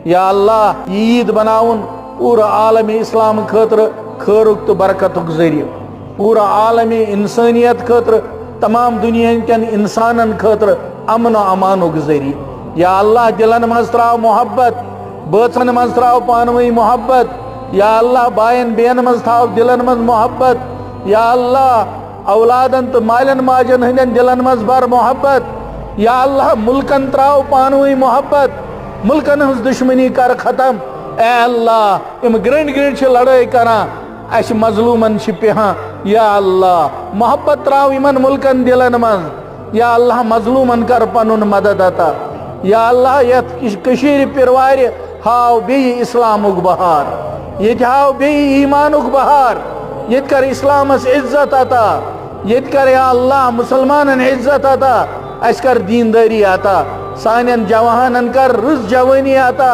یا اللہ عید بناؤن پورا عالم اسلام خاطر خیرک تو برکتک ذریعہ، پورا عالم انسانیت خاطر، تمام دنیا کن انسانن خاطر امن و امانک ذریعہ۔ یا اللہ دلن مز تراو محبت، بٲژن مز تراو پانوی محبت، یا اللہ بائن بین مز تھاو دلن مز محبت، یا اللہ اولادن تو مالن ماجن ہندن دلن مز بر محبت، یا اللہ ملکن تراو پانوی محبت، ملکن ہز دشمنی کر ختم۔ اے اللہ ام گرنڈ گرنڈ لڑائی کران اس مظلومن پیہاں، یا اللہ محبت تراو یمن ملکن دلن مز، یا اللہ مظلومن کر پنن مدد عطا، یا اللہ یت کشیر پیروار ہاو بی اسلامک بہار، یہ ہاو بی ایمانک بہار، یہ کر اسلامس عزت عطا، یہ کر یا اللہ مسلمانن عزت عطا، اس کر دینداری عطا، سانین جوانن کر رز جوانی عطا۔